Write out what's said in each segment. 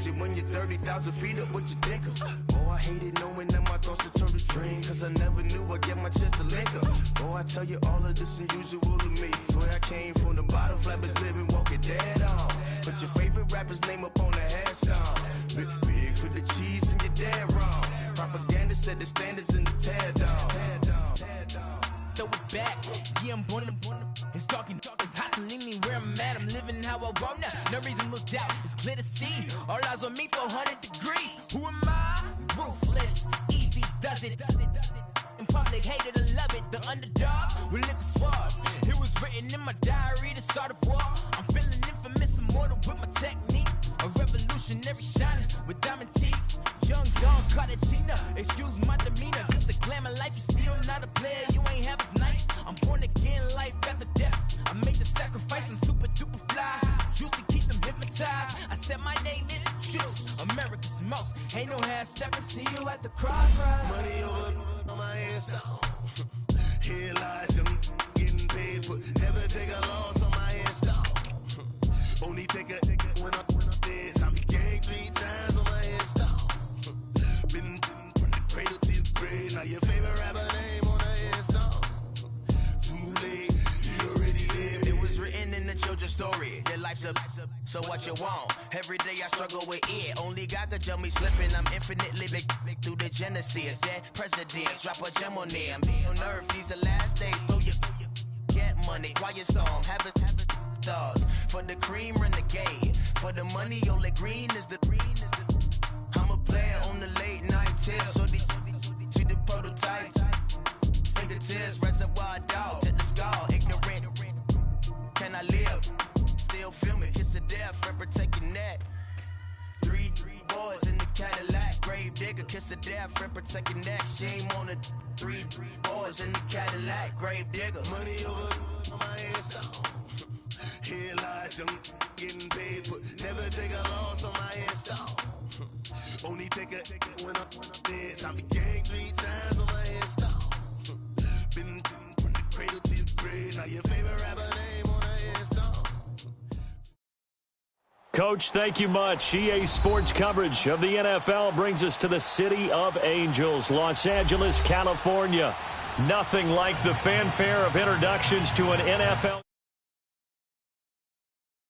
it when you're 30,000 feet up with your thinker. Oh, I hated knowing that my thoughts would turn to dream, cause I never knew I'd get my chance to link up. Oh, I tell you all of this unusual to me. Swear I came from the bottom, flappers living, walking dead on. Put your favorite rapper's name up on the headstone. Big for the cheese and you're dead wrong. Propaganda set the standards in the tear down. Throw it back, yeah, I'm born to it's talking, it's hustling me where I'm at. I'm living how I want now. No reason to look doubt, it's clear to see. All eyes on me, 400 degrees. Who am I? Ruthless, easy, does it. In public, hated or love it. The underdogs with liquor swabs. It was written in my diary to start a war. I'm feeling infamous, immortal with my technique. A revolutionary shining with diamond teeth. Young Don Cartagena, excuse my demeanor. Cause the glamour life, you still not a player. You ain't half as nice. I'm born again, life after death. I made the sacrifice and super duper fly. Used to keep them hypnotized. I said my name is Juice, America's most. Ain't no half stepping, see you at the crossroads. Money over on my headstone. Here lies them getting paid for. Never take a loss on my headstone. Only take a when I'm dead. I be gang 3 times on my headstone. Been from the cradle to the grave. Now your favorite rapper name on the headstone. Too late, you already lived. It was written in the children's story. Their life's up, so what you want? Every day I struggle with it. Only God could jump me slipping. I'm infinitely big through the genesis. Dead presidents, drop a gem on them. On earth, these the last days. Throw your get money, quiet storm. Have it thoughts. For the cream, renegade. For the money, only green is the. I'm a player on the late night tip. So these see the prototype. Fingertips, reservoir dog. Check the skull, ignorant. Can I live? Still feel me. Kiss the death, rep protect your neck. Three boys in the Cadillac. Grave digger, kiss the death, rep protect your neck. Shame on the three boys in the Cadillac. Grave digger. Money over on my headstone. Here lies them getting paid for. Never take a loss on my headstone. Only take a when I'm dead. I be gang 3 times on my headstone. Been from the cradle to the grave. Now your favorite rapper name on the headstone. Coach, thank you much. EA Sports coverage of the NFL brings us to the City of Angels, Los Angeles, California. Nothing like the fanfare of introductions to an NFL.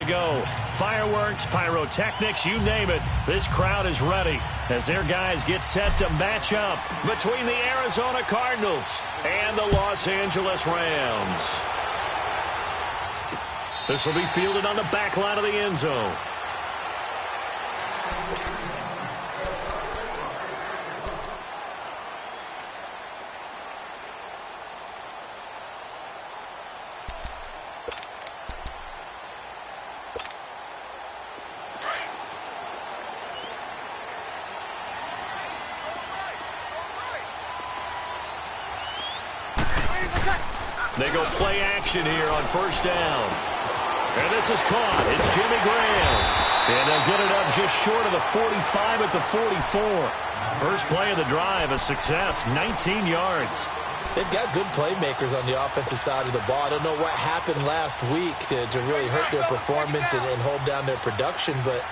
Go. Fireworks, pyrotechnics, you name it. This crowd is ready as their guys get set to match up between the Arizona Cardinals and the Los Angeles Rams. This will be fielded on the back line of the end zone. They go play action here on first down. And this is caught. It's Jimmy Graham. And they'll get it up just short of the 45 at the 44. First play of the drive, a success, 19 yards. They've got good playmakers on the offensive side of the ball. I don't know what happened last week to really hurt their performance and hold down their production, but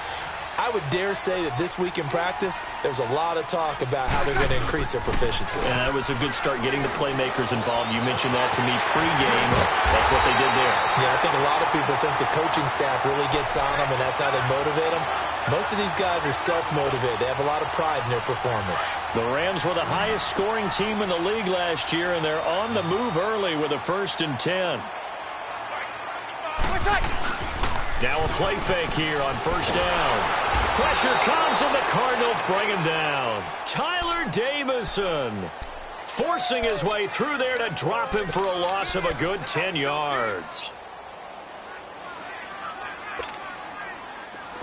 I would dare say that this week in practice, there's a lot of talk about how they're going to increase their proficiency. And that was a good start getting the playmakers involved. You mentioned that to me pregame. That's what they did there. Yeah, I think a lot of people think the coaching staff really gets on them, and that's how they motivate them. Most of these guys are self-motivated. They have a lot of pride in their performance. The Rams were the highest scoring team in the league last year, and they're on the move early with a 1st and 10. Now a play fake here on first down. Pressure comes, and the Cardinals bring him down. Tyler Davison forcing his way through there to drop him for a loss of a good 10 yards.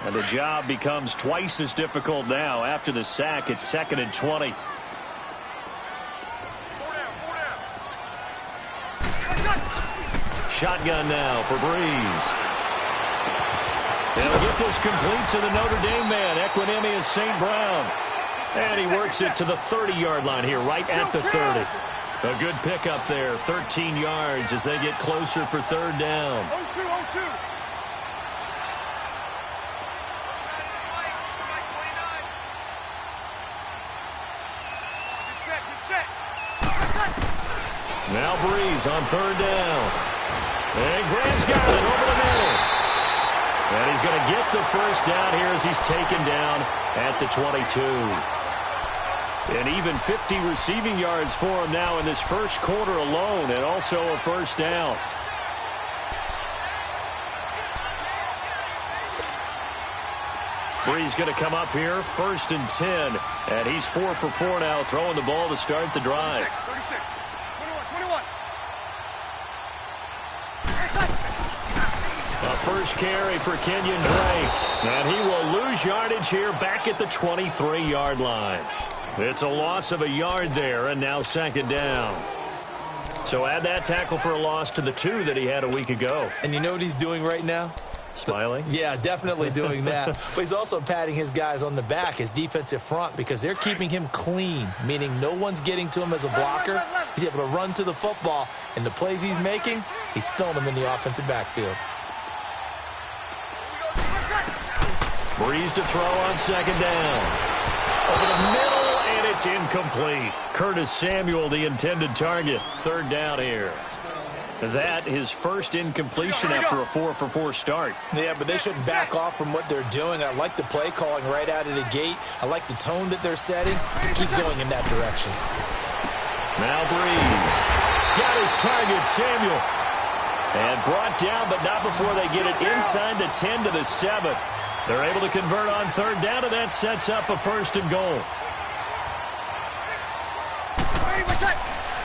And the job becomes twice as difficult now. After the sack, it's 2nd and 20. Shotgun now for Breeze. They'll get this complete to the Notre Dame man, Equinemius St. Brown. And he works it to the 30-yard line here, right at the 30. A good pickup there, 13 yards as they get closer for 3rd down. 0-2, 0-2. Now Breeze on third down. And Graham's got it over the middle. And he's going to get the first down here as he's taken down at the 22. And even 50 receiving yards for him now in this first quarter alone, and also a first down. Breeze going to come up here, 1st and 10. And he's 4 for 4 now, throwing the ball to start the drive. 36, 21. A first carry for Kenyon Drake. And he will lose yardage here back at the 23-yard line. It's a loss of a yard there, and now 2nd down. So add that tackle for a loss to the 2 that he had a week ago. And you know what he's doing right now? Smiling? Yeah, definitely doing that. But he's also patting his guys on the back, his defensive front, because they're keeping him clean, meaning no one's getting to him as a blocker. He's able to run to the football, and the plays he's making, he's throwing them in the offensive backfield. Breeze to throw on 2nd down. Over the middle, and it's incomplete. Curtis Samuel, the intended target. 3rd down here. That his first incompletion after a 4 for 4 start. Yeah, but they shouldn't back off from what they're doing. I like the play calling right out of the gate. I like the tone that they're setting. Keep going in that direction. Now Breeze. Got his target, Samuel. And brought down, but not before they get it inside the 10 to the 7. They're able to convert on 3rd down, and that sets up a 1st and goal.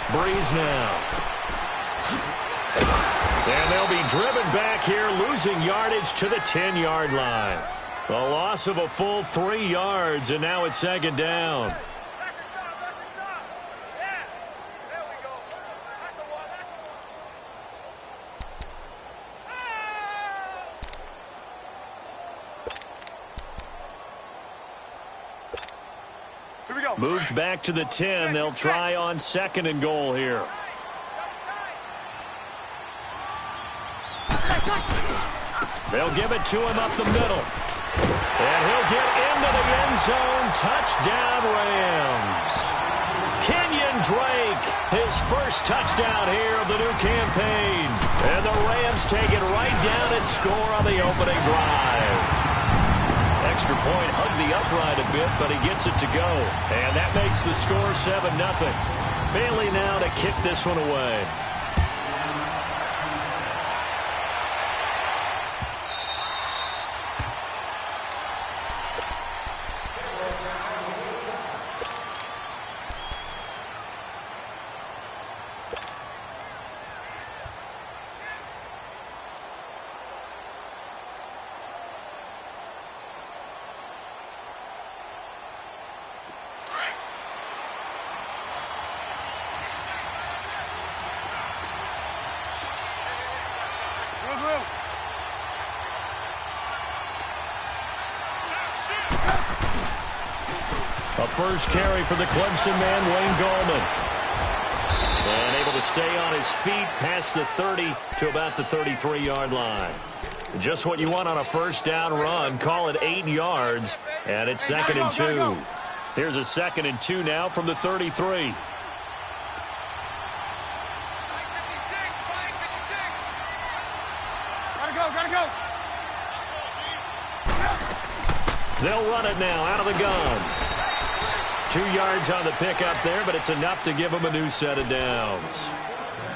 Breeze now. And they'll be driven back here, losing yardage to the 10-yard line. A loss of a full 3 yards, and now it's 2nd down. Here we go. Moved back to the 10. They'll try on 2nd and goal here. They'll give it to him up the middle. And he'll get into the end zone. Touchdown, Rams. Kenyon Drake, his first touchdown here of the new campaign. And the Rams take it right down and score on the opening drive. Extra point hugged the upright a bit, but he gets it to go. And that makes the score 7-0. Bailey now to kick this one away. A first carry for the Clemson man, Wayne Gallman. And able to stay on his feet past the 30 to about the 33-yard line. Just what you want on a first down run. Call it 8 yards, and it's 2nd and 2. Here's a 2nd and 2 now from the 33. Gotta go. They'll run it now out of the gun. 2 yards on the pickup there, but it's enough to give them a new set of downs.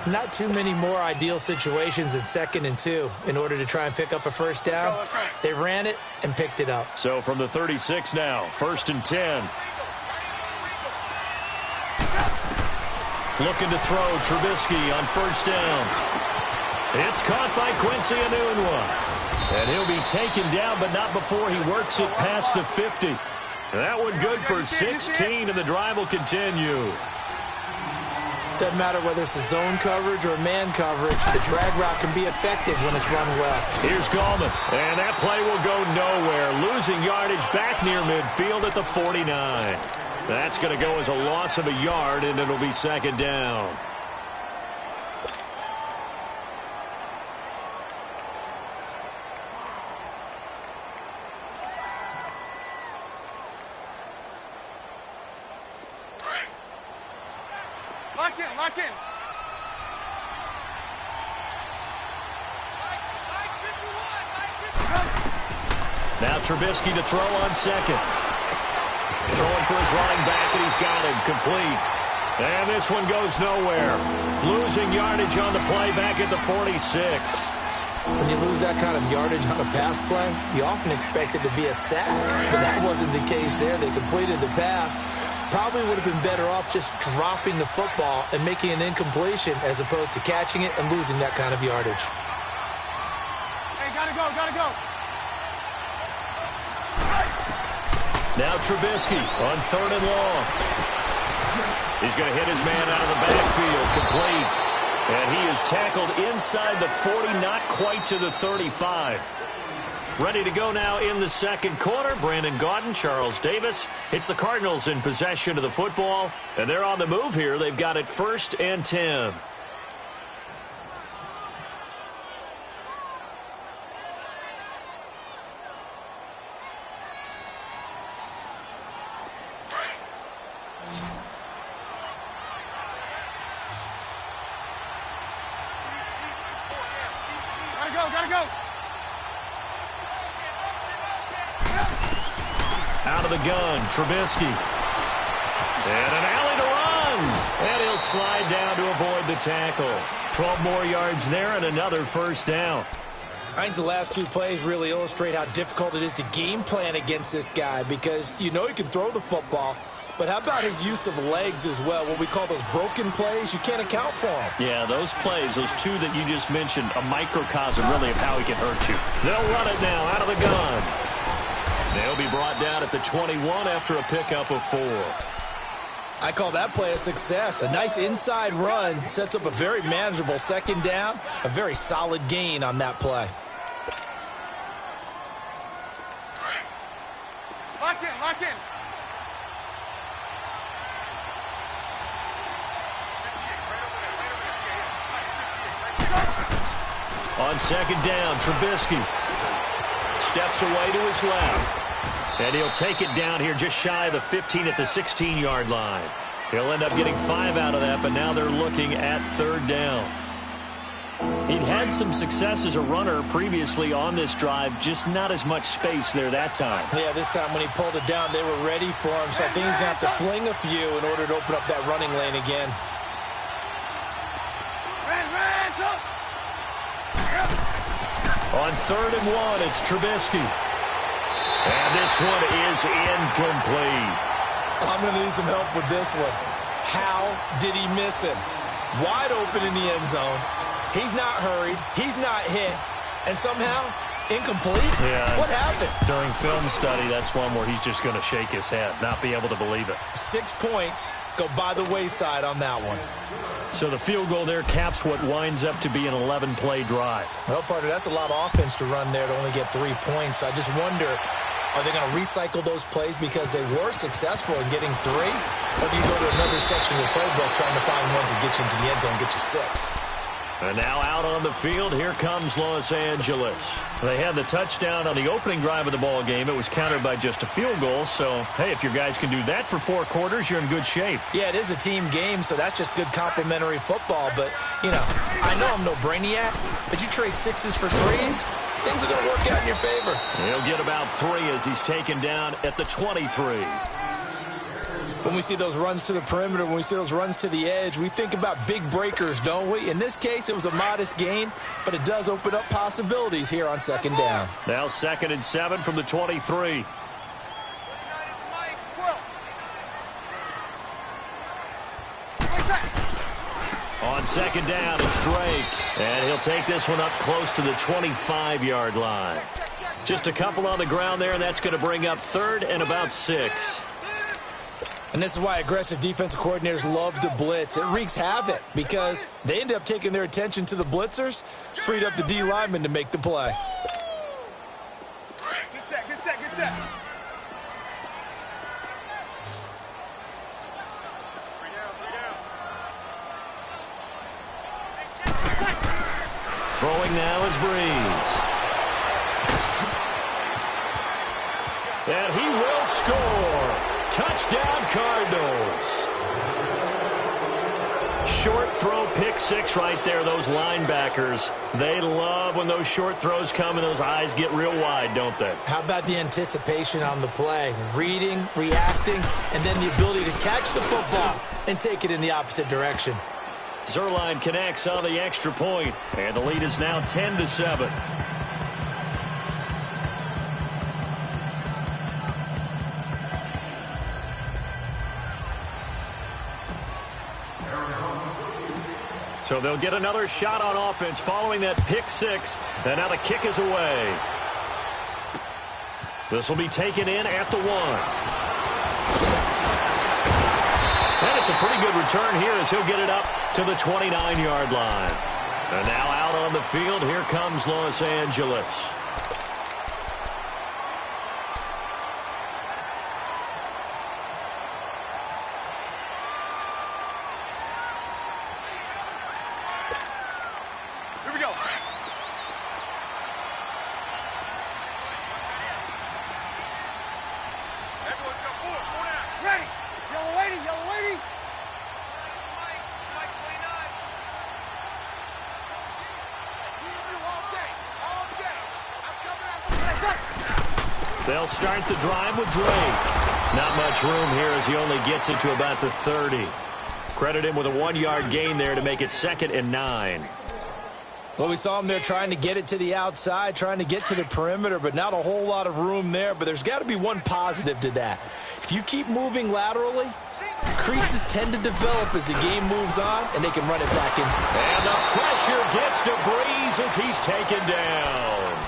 Not too many more ideal situations in 2nd and 2 in order to try and pick up a first down. They ran it and picked it up. So from the 36 now, 1st and 10. Looking to throw Trubisky on 1st down. It's caught by Quincy Enunwa. And he'll be taken down, but not before he works it past the 50. That one good for 16, and the drive will continue. Doesn't matter whether it's a zone coverage or man coverage, the drag route can be effective when it's run well. Here's Gallman, and that play will go nowhere. Losing yardage back near midfield at the 49. That's going to go as a loss of a yard, and it'll be 2nd down. Lock in, lock in. Now Trubisky to throw on second. Throwing for his running back, and he's got him complete. And this one goes nowhere. Losing yardage on the play back at the 46. When you lose that kind of yardage on a pass play, you often expect it to be a sack. But that wasn't the case there. They completed the pass. Probably would have been better off just dropping the football and making an incompletion as opposed to catching it and losing that kind of yardage. Hey, gotta go, gotta go. Now Trubisky on 3rd and long. He's going to hit his man out of the backfield, complete. And he is tackled inside the 40, not quite to the 35. Ready to go now in the second quarter. Brandon Gaudin, Charles Davis. It's the Cardinals in possession of the football. And they're on the move here. They've got it 1st and 10. Gotta go. Out of the gun, Trubisky. And an alley to run. And he'll slide down to avoid the tackle. 12 more yards there and another 1st down. I think the last 2 plays really illustrate how difficult it is to game plan against this guy because you know he can throw the football. But how about his use of legs as well? What we call those broken plays, you can't account for them. Yeah, those plays, those 2 that you just mentioned, a microcosm really of how he can hurt you. They'll run it now out of the gun. They'll be brought down at the 21 after a pickup of 4. I call that play a success. A nice inside run sets up a very manageable 2nd down, a very solid gain on that play. Lock in, lock in. On 2nd down, Trubisky steps away to his left. And he'll take it down here just shy of the 15 at the 16-yard line. He'll end up getting 5 out of that, but now they're looking at 3rd down. He'd had some success as a runner previously on this drive, just not as much space there that time. Yeah, this time when he pulled it down, they were ready for him, so I think he's going to have to fling a few in order to open up that running lane again. On 3rd and 1, it's Trubisky. And this one is incomplete. I'm going to need some help with this one. How did he miss him? Wide open in the end zone. He's not hurried. He's not hit. And somehow, incomplete? Yeah. What happened? During film study, that's one where he's just going to shake his head, not be able to believe it. 6 points go by the wayside on that one. So the field goal there caps what winds up to be an 11-play drive. Well, partner, that's a lot of offense to run there to only get 3 points. I just wonder, are they going to recycle those plays because they were successful in getting 3? Or do you go to another section of the playbook trying to find ones that get you into the end zone and get you 6? And now out on the field, here comes Los Angeles. They had the touchdown on the opening drive of the ball game. It was countered by just a field goal. So, hey, if your guys can do that for 4 quarters, you're in good shape. Yeah, it is a team game, so that's just good complimentary football. But, you know, I know I'm no brainiac, but you trade 6s for 3s, things are going to work out in your favor. He'll get about 3 as he's taken down at the 23. When we see those runs to the perimeter, when we see those runs to the edge, we think about big breakers, don't we? In this case, it was a modest gain, but it does open up possibilities here on 2nd down. Now 2nd and 7 from the 23. On 2nd down, it's Drake. And he'll take this one up close to the 25-yard line. Just a couple on the ground there, and that's going to bring up 3rd and about 6. And this is why aggressive defensive coordinators love to blitz. It wreaks havoc because they end up taking their attention to the blitzers, freed up the D lineman to make the play. Good set, good set, good set. Throwing now is Breeze. And he will score. Touchdown, Cardinals. short throw pick six right there. Those linebackers, they love when those short throws come and those eyes get real wide, don't they? How about the anticipation on the play? Reading, reacting, and then the ability to catch the football and take it in the opposite direction. Zerline connects on the extra point, and the lead is now 10-7. So they'll get another shot on offense following that pick six, and now the kick is away. This will be taken in at the 1. And it's a pretty good return here as he'll get it up to the 29-yard line. And now out on the field, here comes Los Angeles. Here we go. Everyone go forward, down. Ready. Yellow lady, yellow lady. Mike 29. They'll start the drive with Drake. Not much room here as he only gets it to about the 30. Credit him with a 1-yard gain there to make it 2nd and 9. Well, we saw him there trying to get it to the outside, trying to get to the perimeter, but not a whole lot of room there. But there's got to be one positive to that. If you keep moving laterally, creases tend to develop as the game moves on, and they can run it back inside. And the pressure gets to Breeze as he's taken down.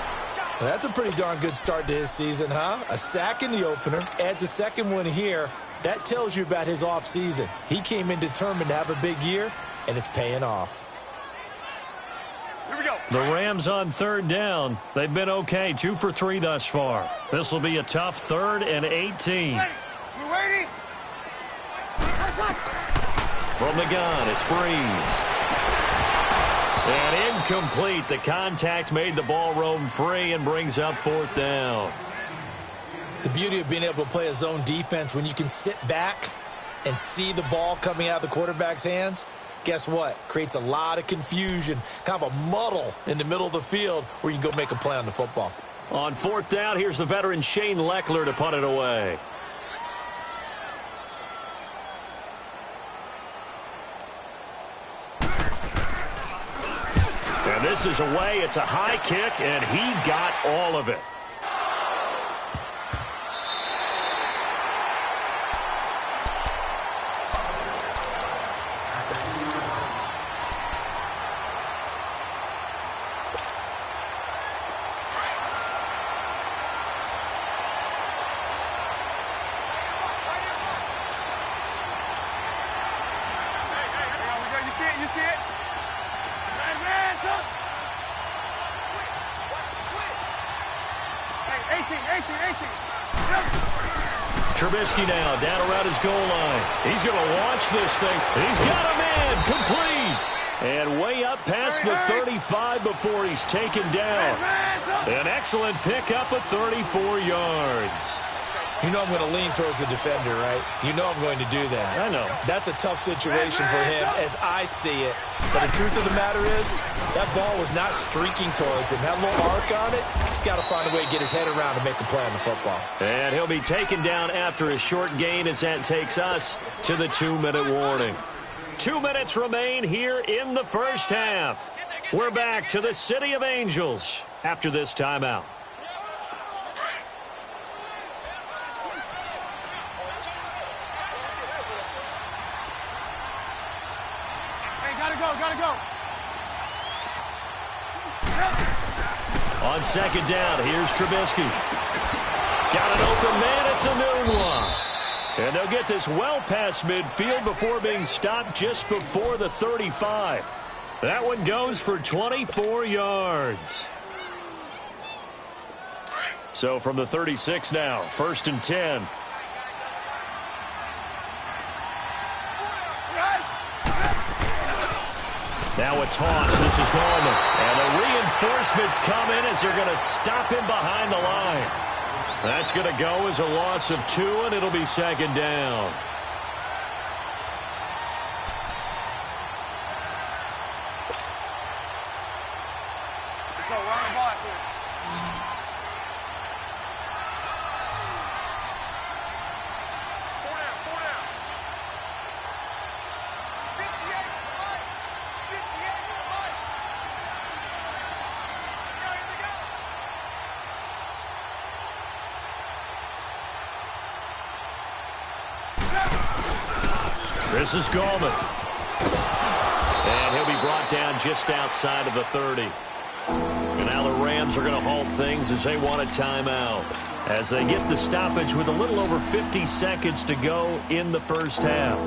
Well, that's a pretty darn good start to his season, huh? A sack in the opener, adds a second one here. That tells you about his offseason. He came in determined to have a big year, and it's paying off. Here we go. The Rams on 3rd down. They've been okay, 2 for 3 thus far. This will be a tough 3rd and 18. Ready. We waiting. From the gun, it's Breeze. And incomplete. The contact made the ball roam free and brings up 4th down. The beauty of being able to play a zone defense when you can sit back and see the ball coming out of the quarterback's hands, guess what? Creates a lot of confusion, kind of a muddle in the middle of the field where you can go make a play on the football. On 4th down, here's the veteran Shane Leckler to punt it away. And this is away. It's a high kick, and he got all of it. You see it? Man, come. Hey, 18. Trubisky now down around his goal line. He's going to launch this thing. He's got a man complete. And way up past the 35 before he's taken down. An excellent pickup of 34 yards. You know I'm going to lean towards the defender, right? You know I'm going to do that. I know. That's a tough situation for him as I see it. But the truth of the matter is, that ball was not streaking towards him. That little arc on it, he's got to find a way to get his head around to make a play on the football. And he'll be taken down after a short gain as that takes us to the 2-minute warning. 2 minutes remain here in the first half. We're back to the City of Angels after this timeout. Gotta go. On 2nd down, here's Trubisky. Got an open man, it's a new one. And they'll get this well past midfield before being stopped just before the 35. That one goes for 24 yards. So from the 36 now, 1st and 10. Now a toss. This is Norman. And the reinforcements come in as they're going to stop him behind the line. That's going to go as a loss of 2, and it'll be 2nd down. This is Gallman. And he'll be brought down just outside of the 30. And now the Rams are going to halt things as they want a timeout, as they get the stoppage with a little over 50 seconds to go in the first half.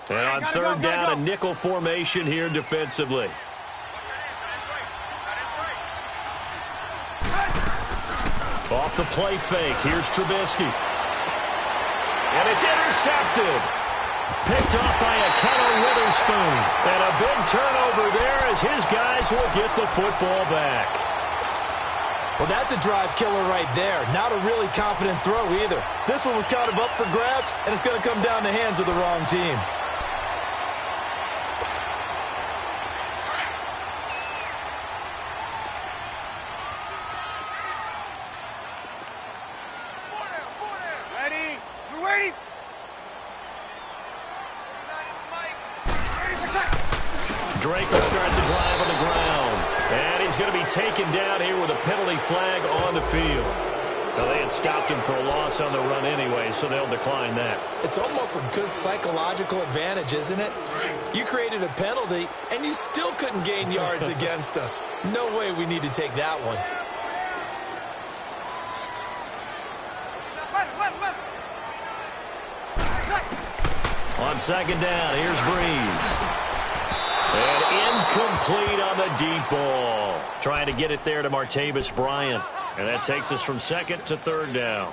And on third down, a nickel formation here defensively. Off the play fake, here's Trubisky. And it's intercepted. Picked off by Akello Witherspoon. And a big turnover there as his guys will get the football back. Well, that's a drive killer right there. Not a really confident throw either. This one was kind of up for grabs, and it's going to come down the hands of the wrong team. Drake will start the drive on the ground. And he's going to be taken down here with a penalty flag on the field. Well, they had stopped him for a loss on the run anyway, so they'll decline that. It's almost a good psychological advantage, isn't it? You created a penalty, and you still couldn't gain yards against us. No way we need to take that one. On second down, here's Breeze. And incomplete on the deep ball. Trying to get it there to Martavis Bryant. And that takes us from second to third down.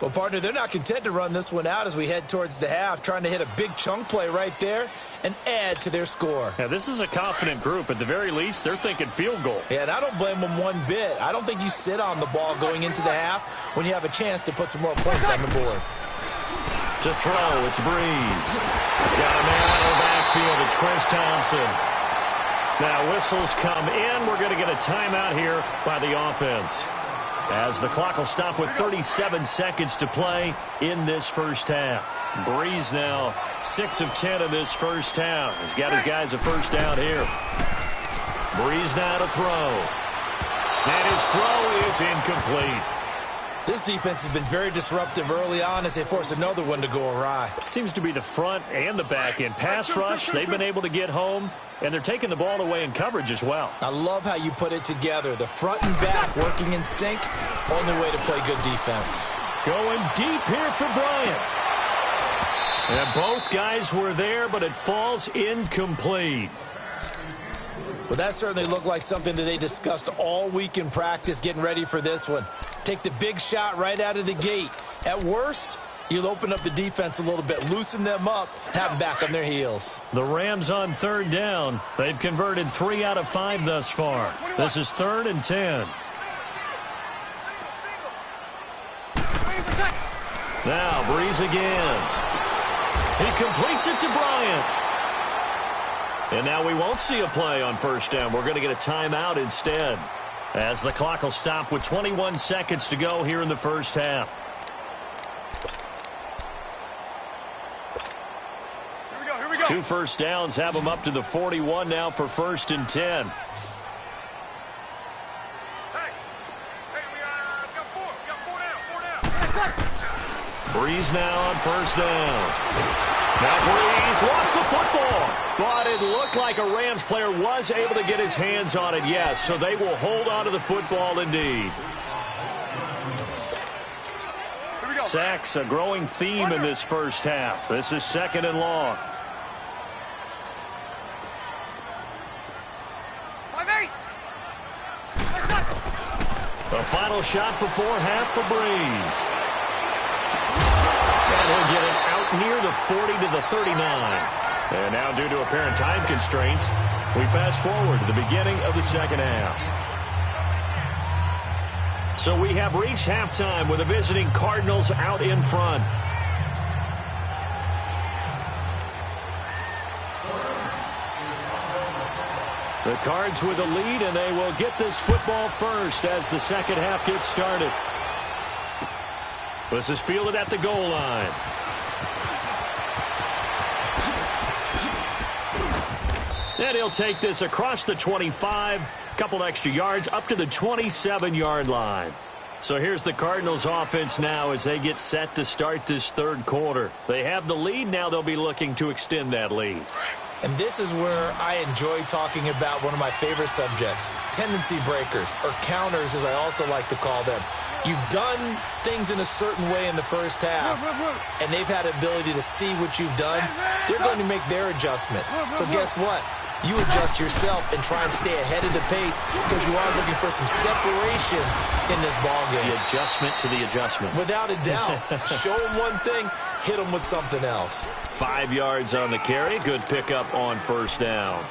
Well, partner, they're not content to run this one out as we head towards the half, trying to hit a big chunk play right there and add to their score. Yeah, this is a confident group. At the very least, they're thinking field goal. Yeah, and I don't blame them one bit. I don't think you sit on the ball going into the half when you have a chance to put some more points on the board. To throw, it's Breeze. Got a man out of the backfield. It's Chris Thompson. Now whistles come in. We're going to get a timeout here by the offense, as the clock will stop with 37 seconds to play in this first half. Breeze now 6 of 10 in this first half. He's got his guys a first down here. Breeze now to throw. And his throw is incomplete. This defense has been very disruptive early on as they force another one to go awry. It seems to be the front and the back end. Pass rush, they've been able to get home, and they're taking the ball away in coverage as well. I love how you put it together. The front and back working in sync, only way to play good defense. Going deep here for Bryant. And both guys were there, but it falls incomplete. Well, that certainly looked like something that they discussed all week in practice getting ready for this one. Take the big shot right out of the gate. At worst, you'll open up the defense a little bit, loosen them up, have them back on their heels. The Rams on third down. They've converted 3 out of 5 thus far. This is 3rd and 10. Now Breeze again. He completes it to Bryant. And now we won't see a play on first down. We're going to get a timeout instead, as the clock will stop with 21 seconds to go here in the first half. Here we go. 2 first downs have them up to the 41 now for 1st and 10. Hey, we got 4. We got 4 down. Breeze now on first down. Now Breeze lost the football, but it looked like a Rams player was able to get his hands on it, yes, so they will hold on to the football indeed. Sacks, a growing theme in this first half. This is 2nd and long. 5-8. The final shot before half for Breeze. And he'll get it out near the 40 to the 39. And now, due to apparent time constraints, we fast forward to the beginning of the second half. So we have reached halftime with the visiting Cardinals out in front. The Cards with a lead, and they will get this football first as the second half gets started. This is fielded at the goal line. And he'll take this across the 25, a couple extra yards, up to the 27-yard line. So here's the Cardinals offense now as they get set to start this third quarter. They have the lead. Now they'll be looking to extend that lead. And this is where I enjoy talking about one of my favorite subjects, tendency breakers, or counters as I also like to call them. You've done things in a certain way in the first half, and they've had the ability to see what you've done. They're going to make their adjustments. So guess what? You adjust yourself and try and stay ahead of the pace because you are looking for some separation in this ballgame. The adjustment to the adjustment. Without a doubt. Show them one thing, hit them with something else. 5 yards on the carry. Good pickup on first down.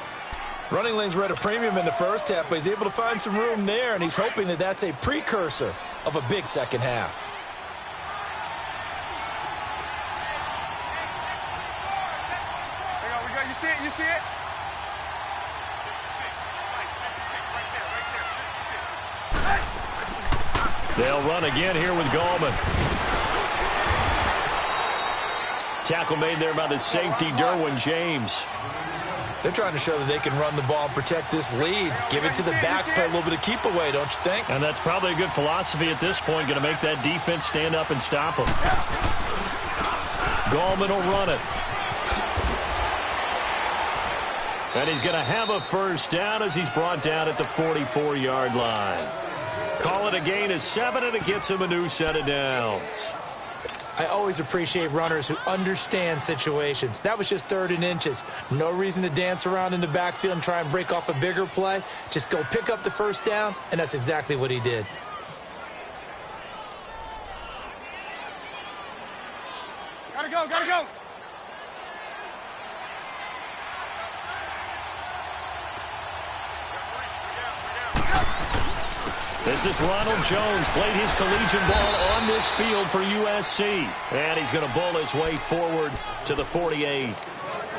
Running lanes were at a premium in the first half, but he's able to find some room there, and he's hoping that that's a precursor of a big second half. Hang on, we got, you see it? You see it? They'll run again here with Gallman. Tackle made there by the safety, Derwin James. They're trying to show that they can run the ball and protect this lead. Give it to the backs, play a little bit of keep away, don't you think? And that's probably a good philosophy at this point, going to make that defense stand up and stop them. Gallman will run it. And he's going to have a first down as he's brought down at the 44-yard line. Call it a gain of 7, and it gets him a new set of downs. I always appreciate runners who understand situations. That was just 3rd and inches. No reason to dance around in the backfield and try and break off a bigger play. Just go pick up the first down, and that's exactly what he did. Gotta go, gotta go. This is Ronald Jones, played his collegiate ball on this field for USC. And he's going to bull his way forward to the 48.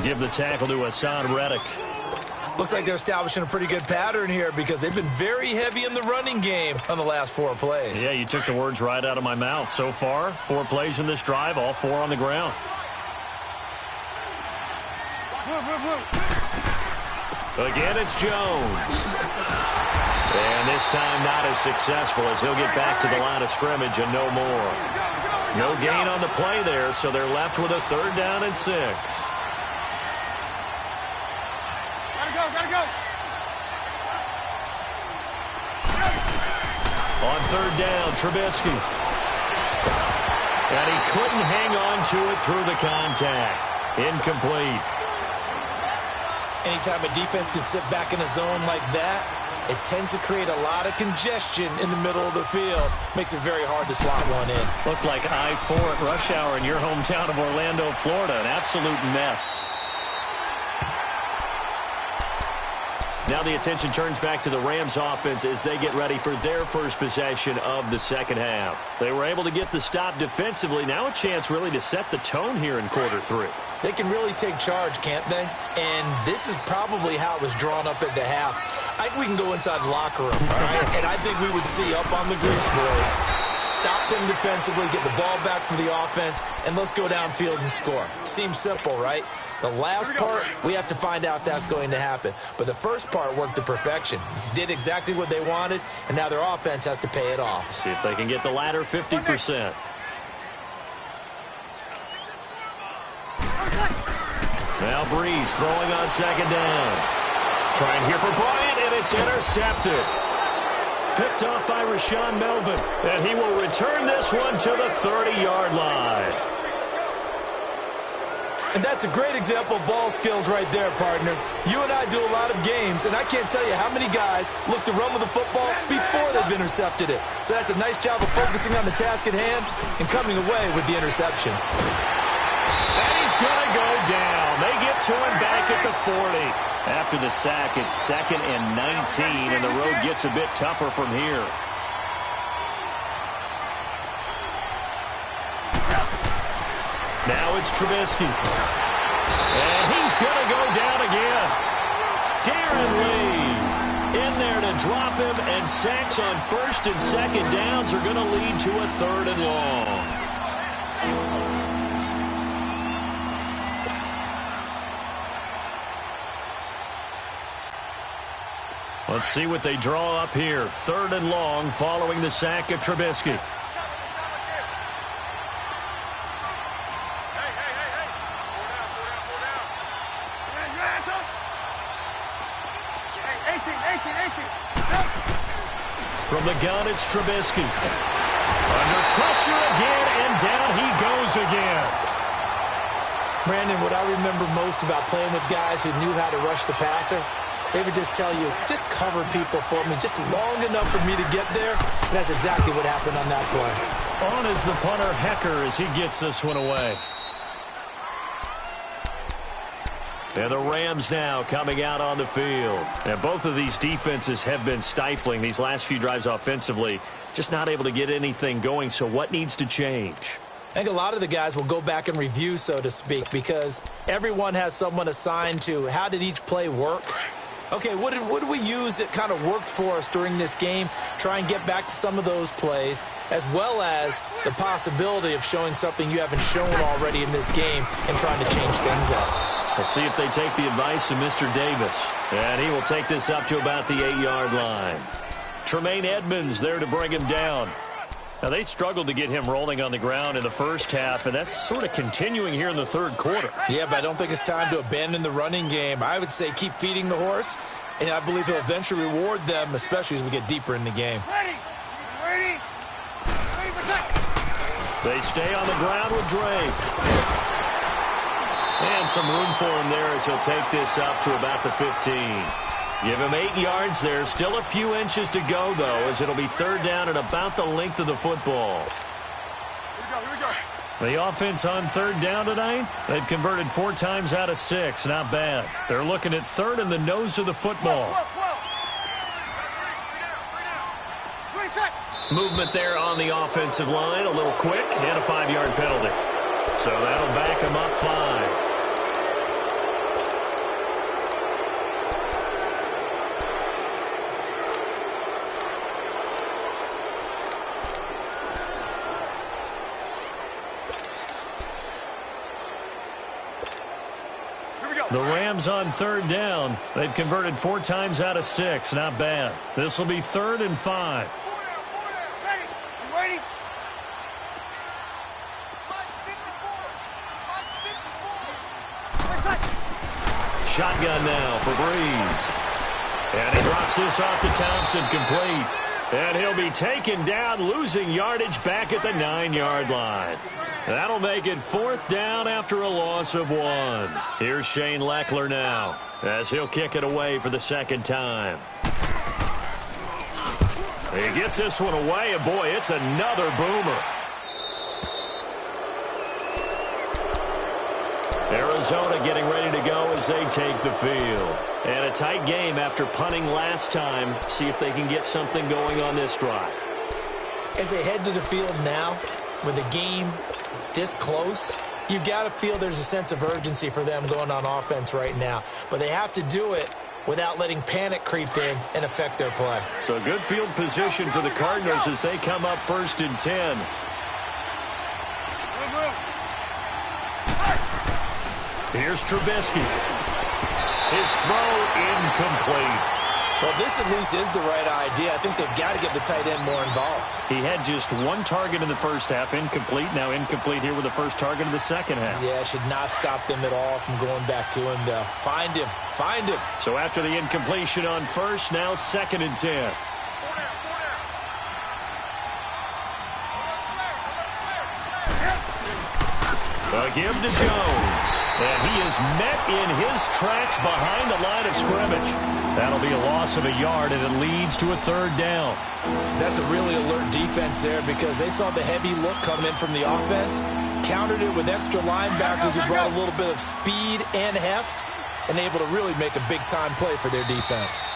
Give the tackle to Hassan Reddick. Looks like they're establishing a pretty good pattern here because they've been very heavy in the running game on the last 4 plays. Yeah, you took the words right out of my mouth. So far, 4 plays in this drive, all 4 on the ground. Again, it's Jones. And this time not as successful as he'll get back to the line of scrimmage and no more. No gain on the play there, so they're left with a 3rd down and 6. Gotta go, gotta go. On 3rd down, Trubisky. And he couldn't hang on to it through the contact. Incomplete. Anytime a defense can sit back in a zone like that, it tends to create a lot of congestion in the middle of the field. Makes it very hard to slot one in. Looked like I-4 at rush hour in your hometown of Orlando, Florida. An absolute mess. Now the attention turns back to the Rams offense as they get ready for their first possession of the second half. They were able to get the stop defensively. Now a chance really to set the tone here in quarter 3. They can really take charge, can't they? And this is probably how it was drawn up at the half. I think we can go inside the locker room, all right? And I think we would see up on the grease boards, stop them defensively, get the ball back for the offense, and let's go downfield and score. Seems simple, right? The last part, we have to find out if that's going to happen. But the first part worked to perfection. Did exactly what they wanted, and now their offense has to pay it off. See if they can get the latter 50%. Now Breeze throwing on 2nd down. Trying here for Bryant, and it's intercepted. Picked off by Rashawn Melvin, and he will return this one to the 30-yard line. And that's a great example of ball skills right there, partner. You and I do a lot of games, and I can't tell you how many guys look to run with the football before they've intercepted it. So that's a nice job of focusing on the task at hand and coming away with the interception. And he's going to go down. They get to him back at the 40. After the sack, it's 2nd and 19, and the road gets a bit tougher from here. Now it's Trubisky. And he's going to go down again. Darren Lee in there to drop him, and sacks on 1st and 2nd downs are going to lead to a 3rd and long. Let's see what they draw up here. 3rd and long following the sack of Trubisky. From the gun, it's Trubisky. Under pressure again, and down he goes again. Brandon, what I remember most about playing with guys who knew how to rush the passer, they would just tell you, just cover people for me, just long enough for me to get there. And that's exactly what happened on that play. On is the punter, Hecker, as he gets this one away. And the Rams now coming out on the field. And both of these defenses have been stifling these last few drives offensively. Just not able to get anything going. So what needs to change? I think a lot of the guys will go back and review, so to speak, because everyone has someone assigned to how did each play work. Okay, what did we use that kind of worked for us during this game? Try and get back to some of those plays, as well as the possibility of showing something you haven't shown already in this game and trying to change things up. We'll see if they take the advice of Mr. Davis. And he will take this up to about the 8-yard line. Tremaine Edmonds there to bring him down. Now, they struggled to get him rolling on the ground in the first half, and that's sort of continuing here in the third quarter. Yeah, but I don't think it's time to abandon the running game. I would say keep feeding the horse, and I believe he'll eventually reward them, especially as we get deeper in the game. Ready for touch. They stay on the ground with Drake. And some room for him there as he'll take this up to about the 15. Give him 8 yards there. Still a few inches to go, though, as it'll be 3rd down and about the length of the football. Here we go. The offense on 3rd down tonight, they've converted 4 times out of 6. Not bad. They're looking at 3rd in the nose of the football. 12. Movement there on the offensive line. A little quick and a 5-yard penalty. So that'll back him up 5. The Rams on 3rd down. They've converted 4 times out of 6. Not bad. This will be 3rd and 5. Ready. You ready? Shotgun now for Breeze. And he drops this off to Thompson, complete. And he'll be taken down, losing yardage back at the 9-yard line. That'll make it 4th down after a loss of 1. Here's Shane Leckler now, as he'll kick it away for the 2nd time. He gets this one away, and boy, it's another boomer. Arizona getting ready to go as they take the field. And a tight game after punting last time. See if they can get something going on this drive. As they head to the field now, with the game this close, you've got to feel there's a sense of urgency for them going on offense right now. But they have to do it without letting panic creep in and affect their play. So good field position for the Cardinals as they come up 1st and 10. Here's Trubisky. His throw incomplete. Well, this at least is the right idea. I think they've got to get the tight end more involved. He had just 1 target in the first half, incomplete. Now incomplete here with the first target of the second half. Yeah, should not stop them at all from going back to him to find him. Find him. So after the incompletion on 1st, now 2nd and 10. A give to Jones. And he is met in his tracks behind the line of scrimmage. That'll be a loss of a yard, and it leads to a 3rd down. That's a really alert defense there because they saw the heavy look come in from the offense, countered it with extra linebackers who brought a little bit of speed and heft, and able to really make a big-time play for their defense.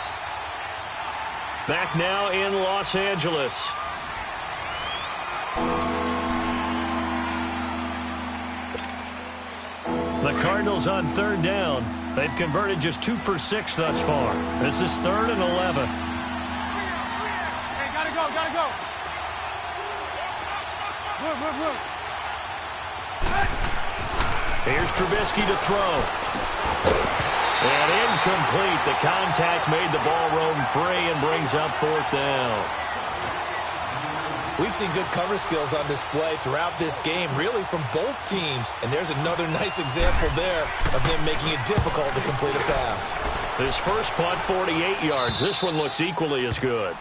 Back now in Los Angeles. The Cardinals on 3rd down. They've converted just 2 for 6 thus far. This is 3rd and 11. Hey, gotta go. Move. Here's Trubisky to throw. And incomplete. The contact made the ball roam free and brings up 4th down. We've seen good cover skills on display throughout this game, really from both teams. And there's another nice example there of them making it difficult to complete a pass. His first punt, 48 yards. This one looks equally as good.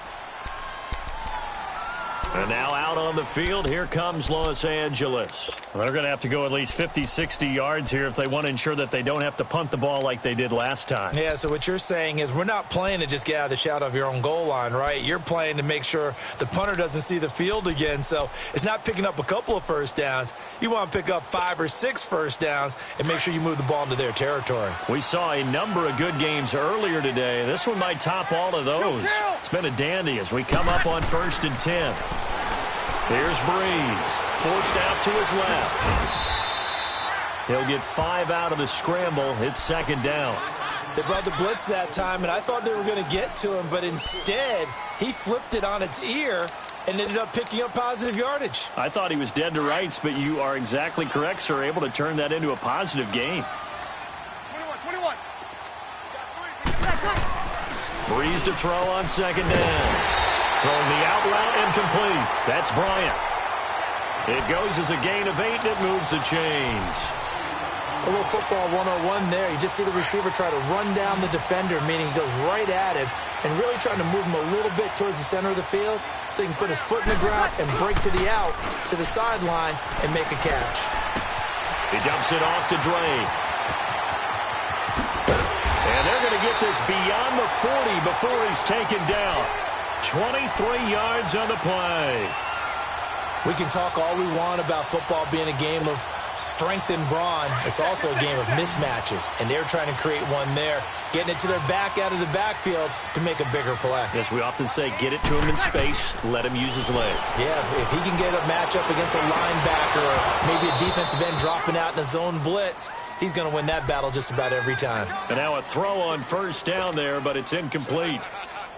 And now out on the field, here comes Los Angeles. They're going to have to go at least 50, 60 yards here if they want to ensure that they don't have to punt the ball like they did last time. Yeah, so what you're saying is we're not playing to just get out of the shadow of your own goal line, right? You're playing to make sure the punter doesn't see the field again. So it's not picking up a couple of first downs. You want to pick up 5 or 6 first downs and make sure you move the ball into their territory. We saw a number of good games earlier today. This one might top all of those. It's been a dandy as we come up on 1st and 10. Here's Breeze, forced out to his left. He'll get 5 out of the scramble. It's 2nd down. They brought the blitz that time, and I thought they were going to get to him, but instead, he flipped it on its ear and ended up picking up positive yardage. I thought he was dead to rights, but you are exactly correct, sir, able to turn that into a positive gain. 21. Breeze to throw on 2nd down. Throwing the out route incomplete. That's Bryant. It goes as a gain of 8, and it moves the chains. A little football 101 there. You just see the receiver try to run down the defender, meaning he goes right at him, and really trying to move him a little bit towards the center of the field so he can put his foot in the ground and break to the out, to the sideline, and make a catch. He dumps it off to Drake. And they're going to get this beyond the 40 before he's taken down. 23 yards on the play. We can talk all we want about football being a game of strength and brawn. It's also a game of mismatches, and they're trying to create one there, getting it to their back out of the backfield to make a bigger play. As we often say, get it to him in space, let him use his leg. Yeah, if he can get a matchup against a linebacker or maybe a defensive end dropping out in a zone blitz, he's going to win that battle just about every time. And now a throw on 1st down there, but it's incomplete.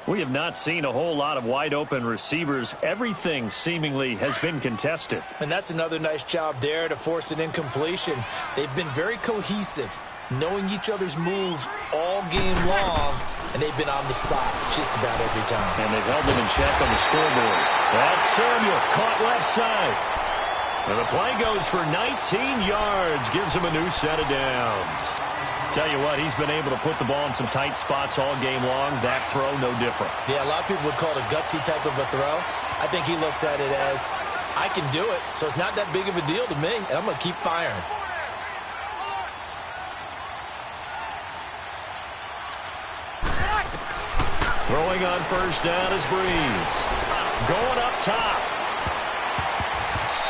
We have not seen a whole lot of wide-open receivers. Everything seemingly has been contested. And that's another nice job there to force an incompletion. They've been very cohesive, knowing each other's moves all game long, and they've been on the spot just about every time. And they've held them in check on the scoreboard. That's Samuel, caught left side. And the play goes for 19 yards, gives him a new set of downs. Tell you what, he's been able to put the ball in some tight spots all game long. That throw, no different. Yeah, a lot of people would call it a gutsy type of a throw. I think he looks at it as, I can do it, so it's not that big of a deal to me, and I'm going to keep firing. Throwing on 1st down is Breeze. Going up top.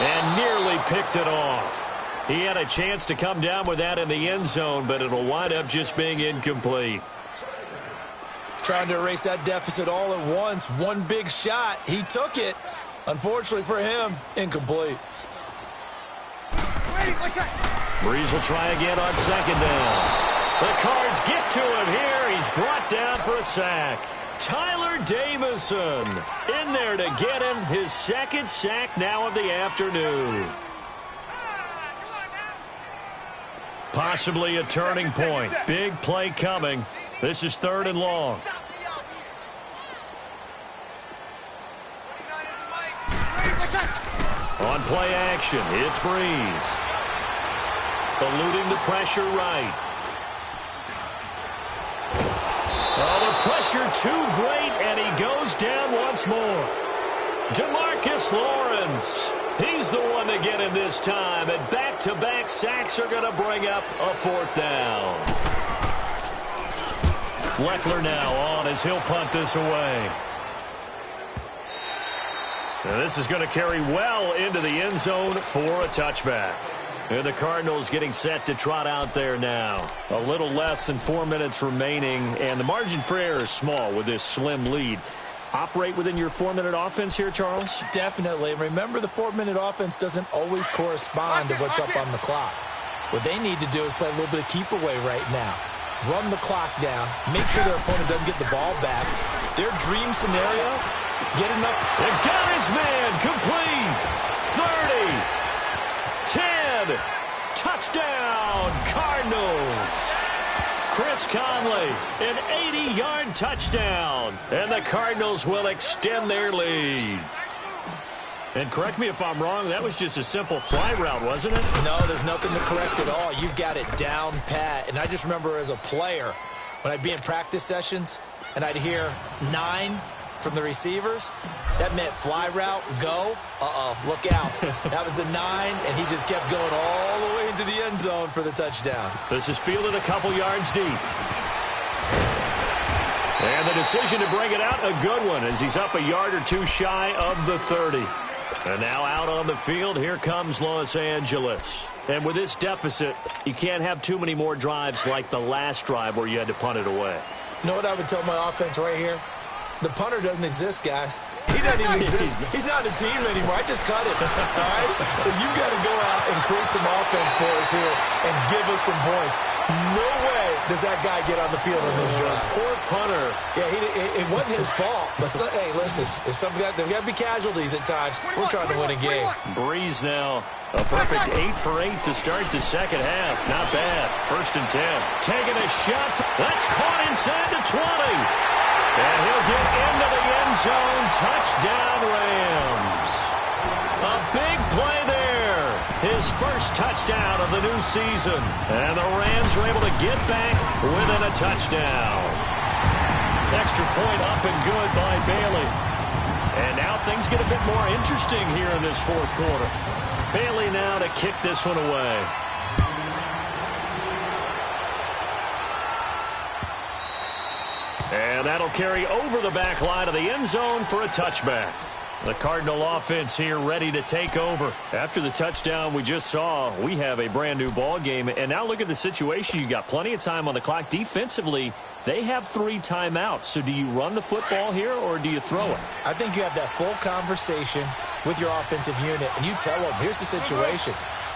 And nearly picked it off. He had a chance to come down with that in the end zone, but it'll wind up just being incomplete. Trying to erase that deficit all at once. One big shot. He took it. Unfortunately for him, incomplete. Breeze will try again on 2nd down. The Cards get to him here. He's brought down for a sack. Tyler Davison in there to get him his 2nd sack now of the afternoon. Possibly a turning point. Big play coming. This is 3rd and long. On play action, it's Breeze. Eluding the pressure right. Oh, the pressure too great, and he goes down once more. DeMarcus Lawrence. He's the one to get him this time, and back-to-back sacks are going to bring up a 4th down. Leckler now on as he'll punt this away. Now this is going to carry well into the end zone for a touchback. And the Cardinals getting set to trot out there now. A little less than 4 minutes remaining, and the margin for error is small with this slim lead. Operate within your 4-minute offense here, Charles? Definitely. Remember, the 4-minute offense doesn't always correspond to what's up on the clock. What they need to do is play a little bit of keep away right now. Run the clock down. Make sure their opponent doesn't get the ball back. Their dream scenario, get enough. They got his man complete. 30. 10. Touchdown, Cardinals. Chris Conley, an 80-yard touchdown. And the Cardinals will extend their lead. And correct me if I'm wrong, that was just a simple fly route, wasn't it? No, there's nothing to correct at all. You've got it down pat. And I just remember as a player, when I'd be in practice sessions and I'd hear 9 from the receivers, that meant fly route, go, look out. That was the 9, and he just kept going all the way into the end zone for the touchdown. This is fielded a couple yards deep. And the decision to bring it out, a good one, as he's up a yard or two shy of the 30. And now out on the field, here comes Los Angeles. And with this deficit, you can't have too many more drives like the last drive where you had to punt it away. You know what I would tell my offense right here? The punter doesn't exist, guys. He doesn't even exist. He's not a team anymore. I just cut it. All right? So you've got to go out and create some offense for us here and give us some points. No way does that guy get on the field on this drive. Poor punter. Yeah, it wasn't his fault. But, hey, listen, there's got to be casualties at times. We're trying to win a game. Breeze now. A perfect 8 for 8 to start the second half. Not bad. 1st and 10. Taking a shot. That's caught inside the 20. And he'll get into the end zone. Touchdown, Rams. A big play there. His first touchdown of the new season. And the Rams are able to get back within a touchdown. Extra point up and good by Bailey. And now things get a bit more interesting here in this fourth quarter. Bailey now to kick this one away. And that'll carry over the back line of the end zone for a touchback. The Cardinal offense here ready to take over. After the touchdown we just saw, we have a brand new ball game. And now look at the situation. You got plenty of time on the clock. Defensively, they have 3 timeouts. So do you run the football here or do you throw it? I think you have that full conversation with your offensive unit, and you tell them, here's the situation.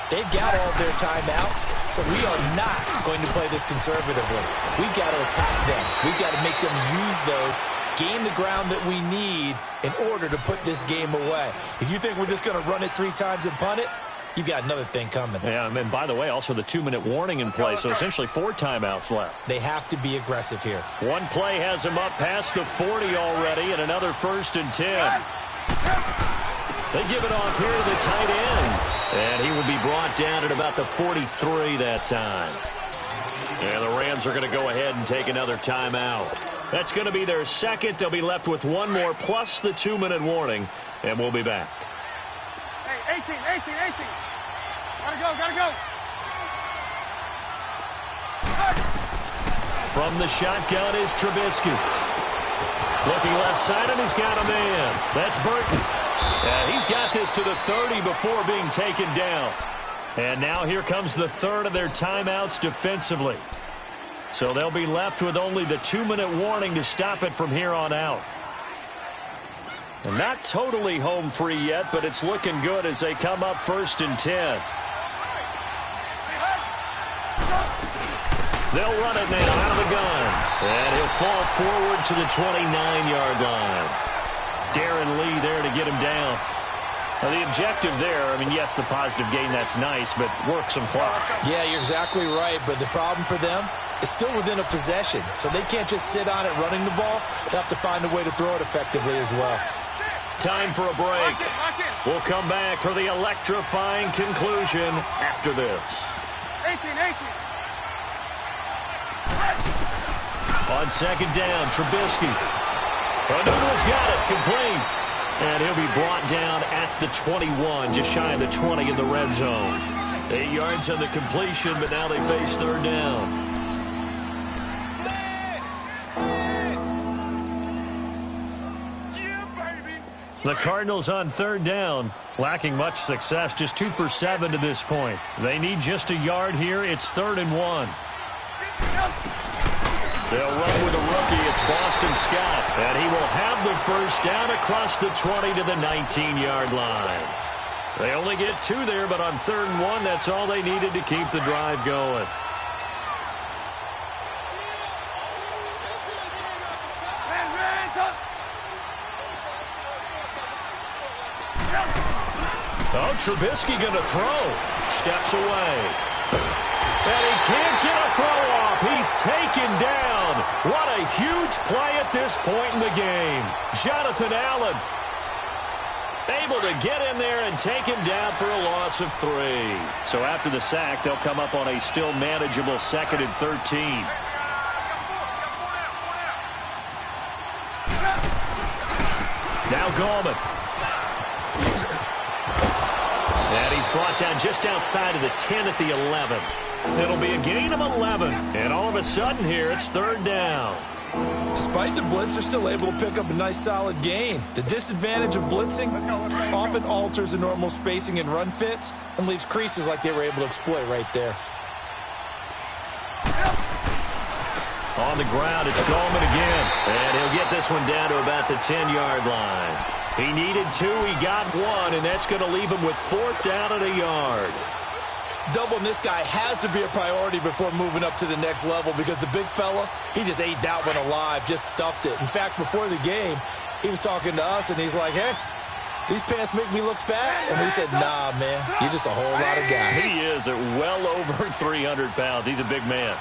They've got all of their timeouts, so we are not going to play this conservatively. We've got to attack them. We've got to make them use those, gain the ground that we need in order to put this game away. If you think we're just going to run it 3 times and punt it, you've got another thing coming. Yeah, and by the way, also the 2-minute warning in play, so essentially 4 timeouts left. They have to be aggressive here. One play has them up past the 40 already, and another 1st and 10. They give it off here to the tight end. And he will be brought down at about the 43 that time. And the Rams are going to go ahead and take another timeout. That's going to be their second. They'll be left with 1 more plus the 2-minute warning. And we'll be back. Hey, 18. Gotta go. From the shotgun is Trubisky. Looking left side, and he's got a man. That's Burton. And he's got this to the 30 before being taken down. And now here comes the 3rd of their timeouts defensively. So they'll be left with only the 2-minute warning to stop it from here on out. And not totally home free yet, but it's looking good as they come up 1st and 10. They'll run it now out of the gun. And he'll fall forward to the 29-yard line. Darren Lee there to get him down. Now the objective there, I mean, yes, the positive gain, that's nice, but work some clock. Yeah, you're exactly right, but the problem for them is still within a possession, so they can't just sit on it running the ball. They have to find a way to throw it effectively as well. Time for a break. We'll come back for the electrifying conclusion after this. 18. On 2nd down, Trubisky. O'Douglas got it, complete. And he'll be brought down at the 21, just shy of the 20 in the red zone. 8 yards on the completion, but now they face 3rd down. The Cardinals on 3rd down, lacking much success, just 2 for 7 to this point. They need just a yard here. It's 3rd and 1. They'll run with a rookie. It's Boston Scott. And he will have the 1st down across the 20 to the 19-yard line. They only get 2 there, but on 3rd and 1, that's all they needed to keep the drive going. Oh, Trubisky going to throw. Steps away. And he can't get a throw off. He's taken down. What a huge play at this point in the game. Jonathan Allen able to get in there and take him down for a loss of 3. So after the sack, they'll come up on a still manageable 2nd and 13. Now Gallman. And he's brought down just outside of the 10 at the 11. It'll be a gain of 11. And all of a sudden here, it's 3rd down. Despite the blitz, they're still able to pick up a nice solid gain. The disadvantage of blitzing often alters the normal spacing and run fits and leaves creases like they were able to exploit right there. On the ground, it's Gallman again. And he'll get this one down to about the 10-yard line. He needed 2, he got 1, and that's going to leave him with 4th down and a yard. Doubling this guy has to be a priority before moving up to the next level because the big fella, he just ate that one alive, just stuffed it. In fact, before the game, he was talking to us, and he's like, hey, these pants make me look fat. And we said, nah, man, you're just a whole lot of guy. He is at well over 300 pounds. He's a big man.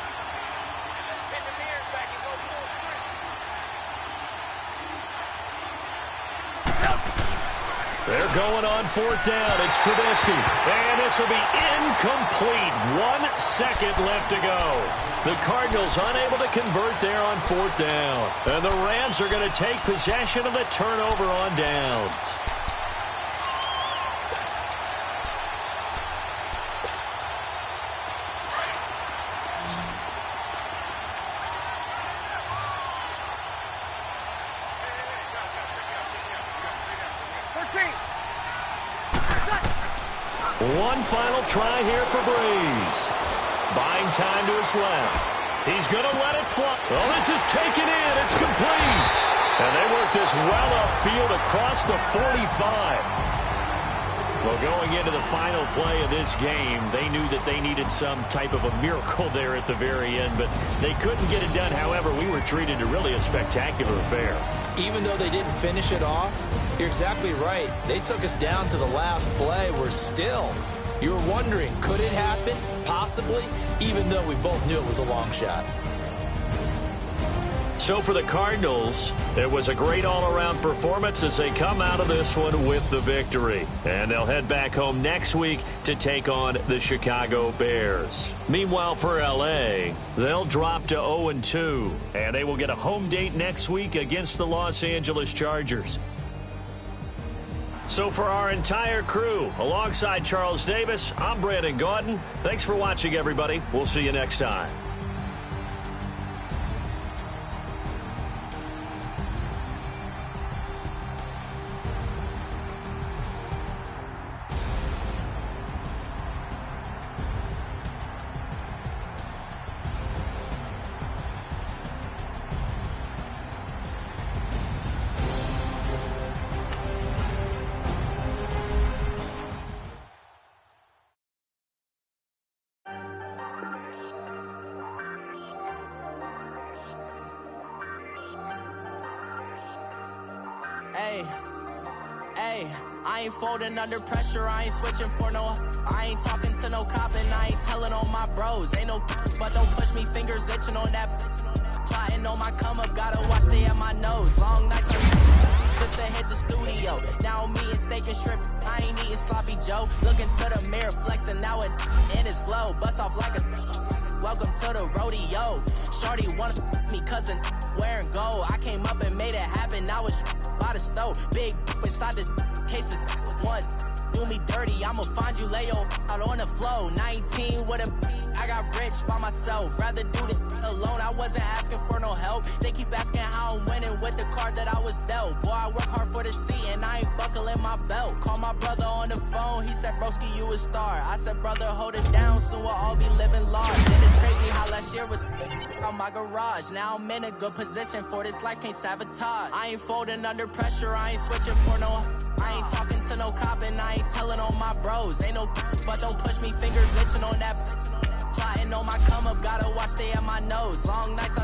They're going on 4th down. It's Trubisky. And this will be incomplete. 1 second left to go. The Cardinals unable to convert there on 4th down. And the Rams are going to take possession of the turnover on downs. One final try here for Breeze. Buying time to his left. He's going to let it fly. Oh, this is taken in. It's complete. And they work this well upfield across the 45. Well, going into the final play of this game, they knew that they needed some type of a miracle there at the very end, but they couldn't get it done. However, we were treated to really a spectacular affair. Even though they didn't finish it off, you're exactly right. They took us down to the last play. We're still, you were wondering, could it happen? Possibly, even though we both knew it was a long shot. So for the Cardinals, it was a great all-around performance as they come out of this one with the victory. And they'll head back home next week to take on the Chicago Bears. Meanwhile, for L.A., they'll drop to 0-2, and they will get a home date next week against the Los Angeles Chargers. So for our entire crew, alongside Charles Davis, I'm Brandon Gaudin. Thanks for watching, everybody. We'll see you next time. I ain't folding under pressure, I ain't switching for no. I ain't talking to no cop and I ain't telling on my bros. Ain't no but don't push me, fingers itching on that. Plotting on my come up, gotta watch they at my nose. Long nights just to hit the studio. Now I'm eating steak and shrimp, I ain't eating sloppy Joe. Looking to the mirror, flexing now it in his glow. Bust off like a welcome to the rodeo. Shorty wanted me cousin wearing gold. I came up and made it happen, now it's by the stove. Big inside this cases once do me dirty, I'ma find you lay out on the floor. 19 with a I got rich by myself, rather do this alone. I wasn't asking for no help, they keep asking how I'm winning with the card that I was dealt. Boy, I work hard for the seat and I ain't buckling my belt. Call my brother on the phone, he said broski you a star. I said brother hold it down, soon we'll all be living large. And it's crazy how last year was on my garage. Now I'm in a good position for this life, can't sabotage. I ain't folding under pressure, I ain't switching for no. I ain't talking to no cop and I ain't telling on my bros. Ain't no but don't push me, fingers itching on that. Plotting on my come up, gotta watch they at my nose. Long nights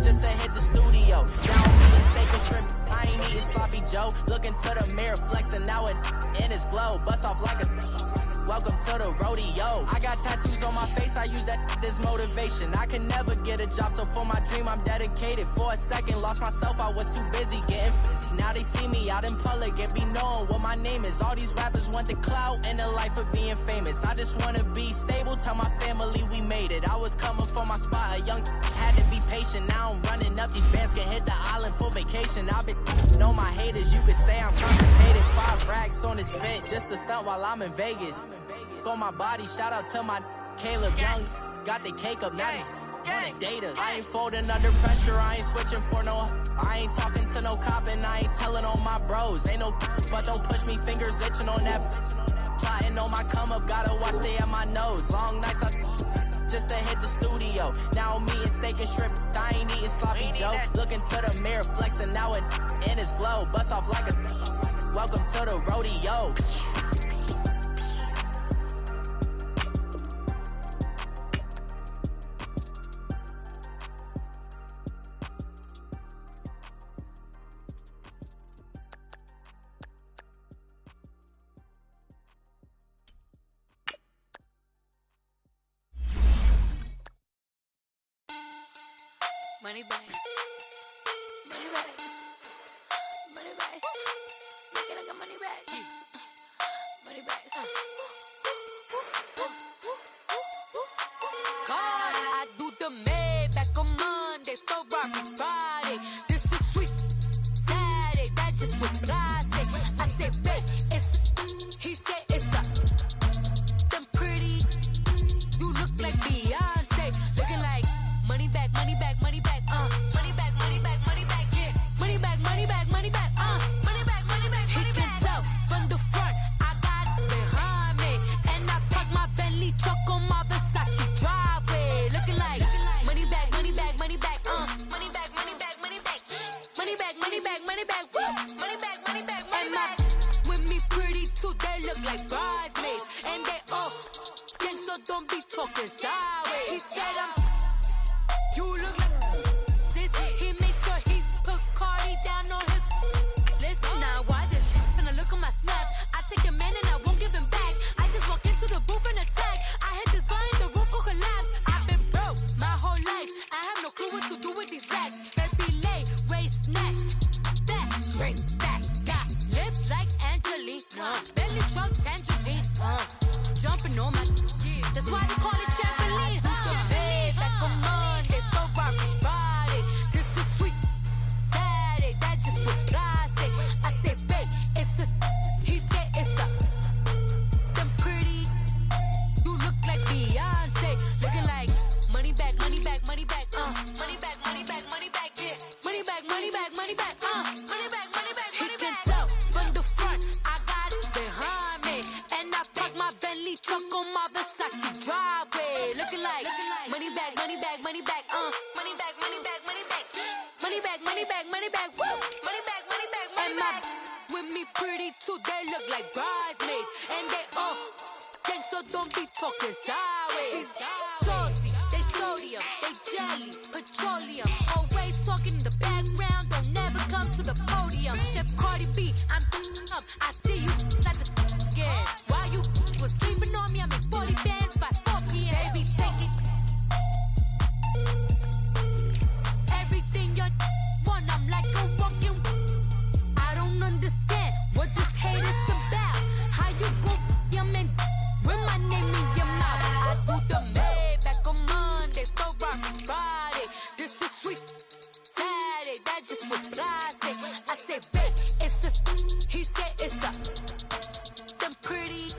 just to hit the studio. Now I'm eating steak and shrimp, I ain't eating sloppy Joe. Looking to the mirror, flexing now and in his glow. Bust off like a Welcome to the rodeo. I got tattoos on my face, I use that as motivation. I can never get a job, so for my dream I'm dedicated. For a second, lost myself, I was too busy getting busy. Now they see me out in public and be knowing what my name is. All these rappers want the clout and the life of being famous. I just wanna be stable, tell my family we made it. I was coming for my spot, a young had to be patient. Now I'm running up, these bands can hit the island for vacation. I've been know my haters, you could say I'm constipated. 5 racks on this vent, just to stunt while I'm in Vegas. On my body, shout out to my Caleb Young. Got the cake up, now these wanna data. I ain't folding under pressure, I ain't switching for no. I ain't talking to no cop and I ain't telling on my bros. Ain't no but don't push me, fingers itching on that. Plotting on my come up, gotta watch stay at my nose. Long nights I just to hit the studio. Now I'm eating steak and shrimp, I ain't eating sloppy joe. Looking to the mirror, flexing now it in his glow. Bust off like a welcome to the rodeo. Money bag, money bag, money bag. Make it like a money bag, money bag. God, I do the Maybach on Monday, Ferrari Friday. This is sweet Saturday, that's just what I say. I say, babe, it's he said it's a them pretty. You look like Beyonce, looking like money bag, money bag, money bag. Money bag, money bag, money bag, yeah. Money bag, money bag, money bag, money bag, money bag, money bag. He can tell from the front, I got it behind me, and I park my Bentley truck on my Versace driveway, looking like money bag, money bag, money bag, money bag, money bag, money bag, money bag, money bag, money bag, woo, money bag, money bag, money bag. With me pretty too, they look like bridesmaids, and they all gang, so don't be talking sideways. He said you look like this. He makes sure he put Cardi down on his list. Now why this? When I look at my snap, I take a man and I won't give him back. I just walk into the booth and attack. I hit this guy in the roof will collapse. I've been broke my whole life. I have no clue what to do with these racks. Baby lay, waist snatch, back, straight back. Got lips like Angelina, belly truck tangerine. Jumping on my, that's why they call it trampoline. Back on Monday, Ferrari Friday. This is sweet Saturday, that's just what I say. I say, babe, it's a, he said it's a, them pretty. You look like Beyonce, looking like money bag, money bag, money bag, money bag, money bag, money bag, yeah. Money bag, money bag, money bag, money bag, money bag, money bag. He can tell from the front, I got it behind me, and I park my Bentley truck on my Versace driveway, looking like money bag, money bag, money bag, money bag, money bag, money bag, money bag, money bag, money bag, woo, money bag, money bag, money bag. With me pretty too, they look like bridesmaids, and they all gang, so don't be talking sideways. Salty, they sodium, they jelly, petroleum, always talking in the background, don't never come to the podium. Chef Cardi B, I'm up, I see you like the again. Why you was sleeping on me? I'm in 40 bands by 4 p.m. They be taking everything you want. I'm like a walking. I don't understand what this hate is about. How you go, your man, with my name in your mouth. I do the Maybach on Monday, Ferrari Friday. This is sweet Saturday, that's just what I say. I say, babe, it's a, he said it's a, them pretty.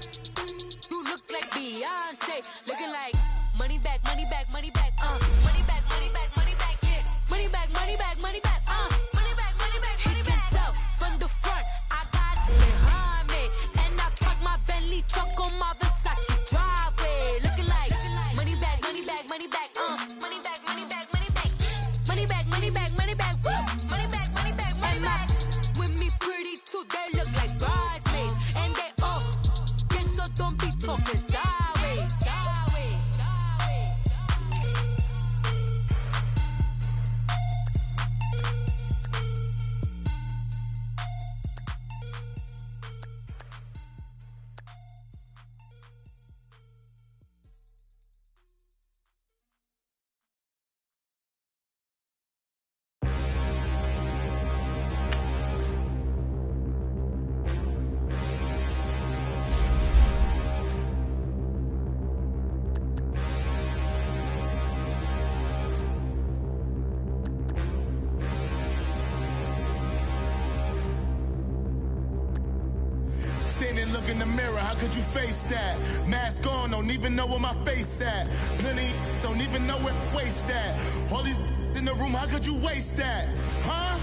You look like Beyonce, looking like money bag, money bag, money bag, money bag, money bag, money bag, yeah. Money bag, money bag, money bag, money bag, money bag, money bag. He can tell from the front, I got it behind me, and I park my Bentley truck on my Versace driveway, looking like money bag, money bag, money bag, money bag, money bag, money bag, money bag, money bag, money bag, woo, money bag, money bag, money bag. With me pretty too, they look like bridesmaids, and they all gang, so don't be talking sideways. look in the mirror, how could you face that? Mask on, don't even know where my face at. Plenty don't even know where waste at. All these in the room, how could you waste that? Huh?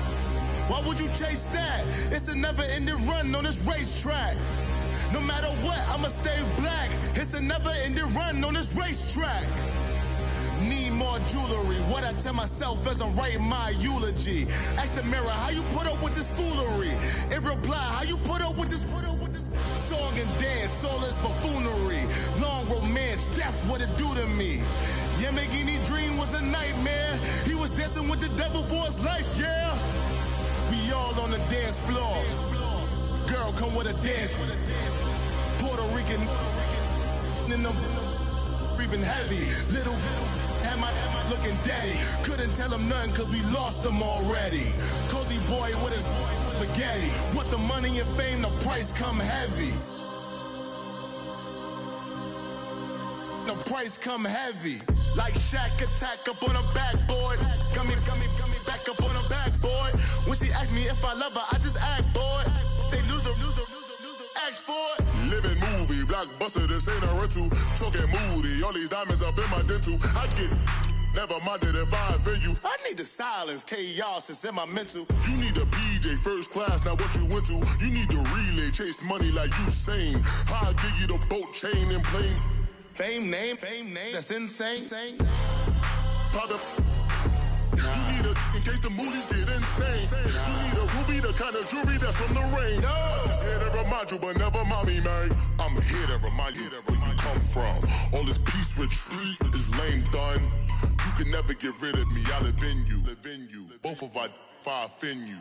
Why would you chase that? It's a never-ending run on this racetrack. No matter what, I'ma stay black. It's a never-ending run on this racetrack. Need more jewelry. What I tell myself as I'm writing my eulogy. Ask the mirror, how you put up with this foolery? It reply, how you put up with this song and dance, soulless buffoonery. Long romance, death, what it do to me? Yamagini dream was a nightmare. He was dancing with the devil for his life, yeah. We all on the dance floor. Girl, come with a dance. Puerto Rican in the breathing heavy. Little had my looking daddy. Couldn't tell him nothing cause we lost him already. Cozy boy with his spaghetti. What the money and fame, the price come heavy. The price come heavy. Like Shaq attack up on a backboard. Coming back up on a backboard. When she asked me if I love her, I just act bored. Say loser, ask for it. Living movie, blockbuster, this ain't a rental. Talking moody, all these diamonds up in my dental. I get never minded if I offend you. I need the silence, chaos is in my mental. You need a PJ first class, not what you went to. You need the relay, chase money like you sane. How I give you the boat chain and plane. Fame name, that's insane. Pop up. You need a in case the movies get insane. You need a ruby, the kind of jewelry that's from the rain. I'm just here to remind you, but never mommy, man. I'm here to remind you where you come from. All this peace retreat is lame done. You can never get rid of me. I live in you. Both of our fire offend you.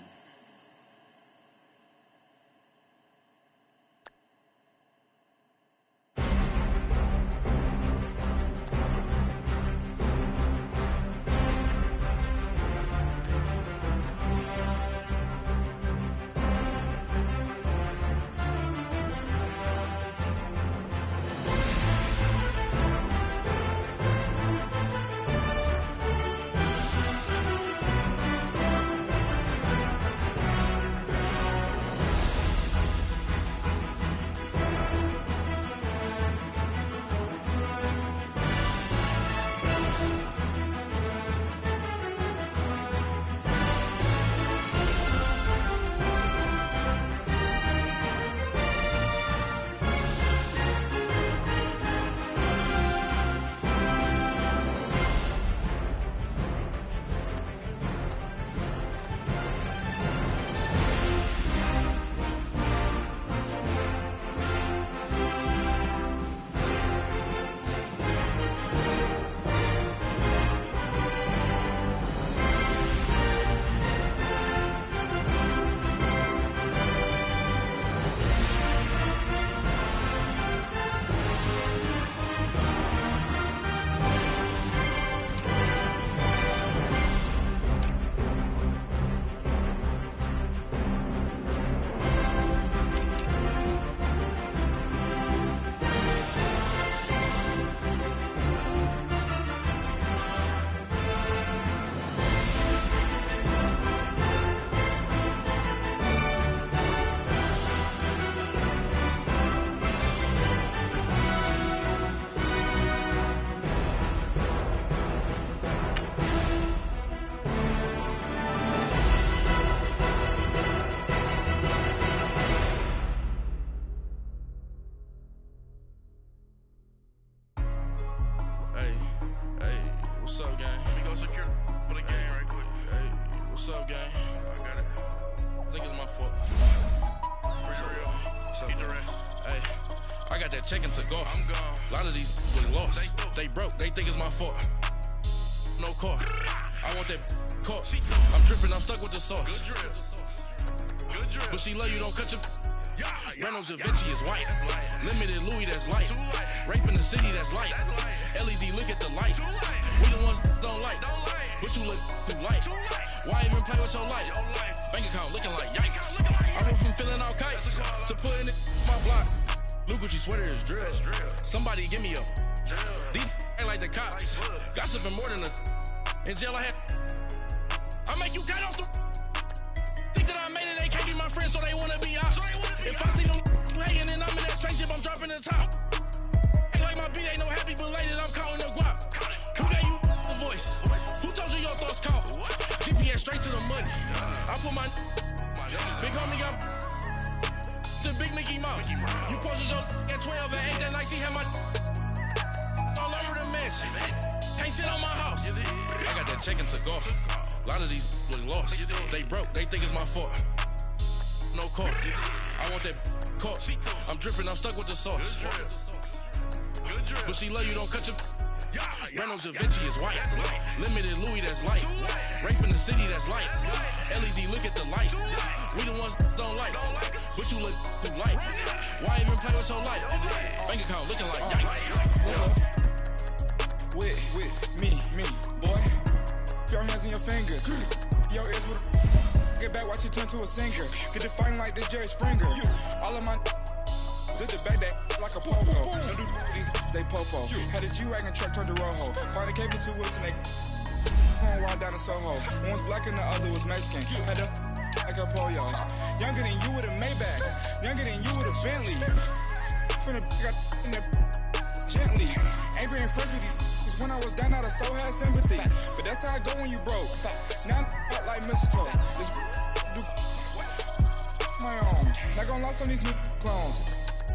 What's up, gang? I got it. I think it's my fault. For real. What's up, keep the rest. Hey, I got that check-in to go. I'm gone. A lot of these was lost. They broke. They think it's my fault. No car. I want that car. I'm tripping. I'm stuck with the sauce. Good drip. Good drip. But she love you. Don't cut your. Reynolds Da Vinci is white. Limited Louis, that's light. Rape in the city, that's light. LED, look at the light. We the ones don't like. But you look too light. Why even play with your life? Bank account looking like yikes. I went from feeling all kites to putting it in my block. Blue Gucci sweater is drill. Somebody give me a. These ain't like the cops. Gossiping more than a. In jail I had. I make you cut off the. Think that I made it, they can't be my friends, so they wanna be ops. If I see them hating and I'm in that spaceship, I'm dropping the top. Ain't like my beat ain't no happy belated, I'm counting the guap. Who gave you the voice? Who told you your thoughts count? GPS straight to the money. I put my big homie got the big Mickey Mouse. You posted your at 12 and 8 that night, she had my all over the mansion. Can't sit on my house. I got that chicken to go. A lot of these look lost. They broke, they think it's my fault. No court. I want that court. I'm dripping, I'm stuck with the sauce. But she love you, don't cut your. Reynolds Da Vinci is white. Limited Louis, that's light. Rape in the city, that's light. LED, look at the lights. We the ones don't like. But you look too light. Why even play with your life? Bank account looking like yikes. With me, boy. Your hands in your fingers. Your ears with. Get back, watch you turn to a singer. Get the fighting like this Jerry Springer. All of my. Zip the back that like a pogo. Don't do these, they popo. Had a G-Wagon truck turned to Rojo. Find a cable 2 wheels and they going wild down in Soho. One was black and the other was Mexican. Had a like a pollo. Younger than you with a Maybach. Younger than you with a Bentley. From the got in the gently. Angry and fresh with these. When I was down, I so had sympathy. But that's how I go when you broke. Now I'm like mistletoe. This do my own. Not gonna lost on these new clones.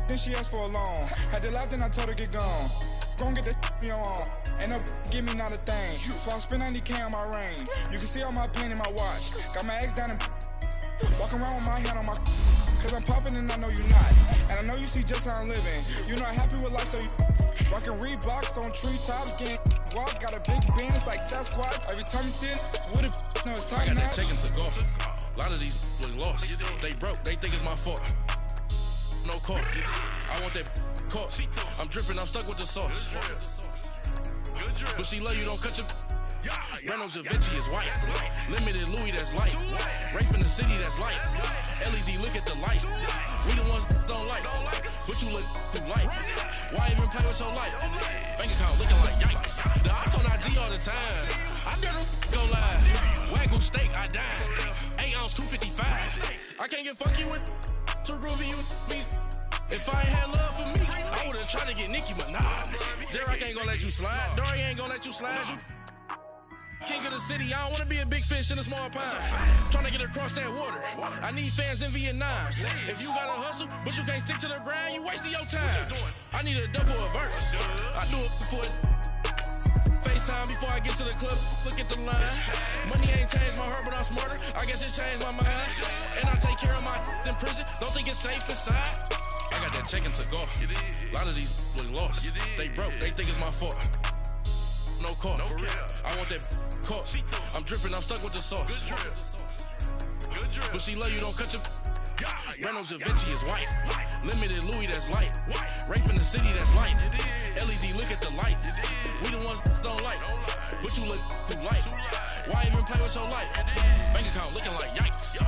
Then she asked for a loan. Had to laugh, then I told her get gone. Gon' get that me on. Ain't no give me not a thing. So I spend 90K on my range. You can see all my pain in my watch. Got my ex down and walking around with my hand on my. Cause I'm popping and I know you not. And I know you see just how I'm living. You're not happy with life, so you rockin' Reeboks on treetops, getting walk. Got a big Benz like Sasquatch. Every time you see it, with it, no, it's time. I got that chicken to go. A lot of these look lost. They broke, they think it's my fault. No court. I want that court. I'm dripping, I'm stuck with the sauce. But she love you, don't cut your. Reynolds Da Vinci is white. Limited Louis, that's light. Rape in the city, that's light. LED, look at the lights. We the ones don't like. But you look too light. Why even play with your life? Bank account looking like yikes. The ops on IG all the time. I dare them go live. Wagyu steak, I dine. 8 ounce, 255. I can't get funky with to groovy you me. If I ain't had love for me, I would've tried to get Nicki Minaj. J-Rock ain't gonna let you slide. Dory ain't gonna let you slide. You king of the city, I don't wanna be a big fish in a small pond. Tryna get across that water. I need fans in Vietnam. If you gotta hustle, but you can't stick to the grind, you wasting your time. I need a double a verse. I do it before FaceTime before I get to the club. Look at the line. Money ain't changed my heart, but I'm smarter. I guess it changed my mind. And I take care of my in prison. Don't think it's safe inside. I got that chicken to go. A lot of these look lost. They broke, they think it's my fault. No court. I want that court. I'm dripping, I'm stuck with the sauce. But she love you, don't cut your. Reynolds Da Vinci is white. Limited Louis, that's light. Rape in the city, that's light. LED, look at the lights. We the ones don't like. But you look too light. Why even play with your life? Bank account looking like yikes.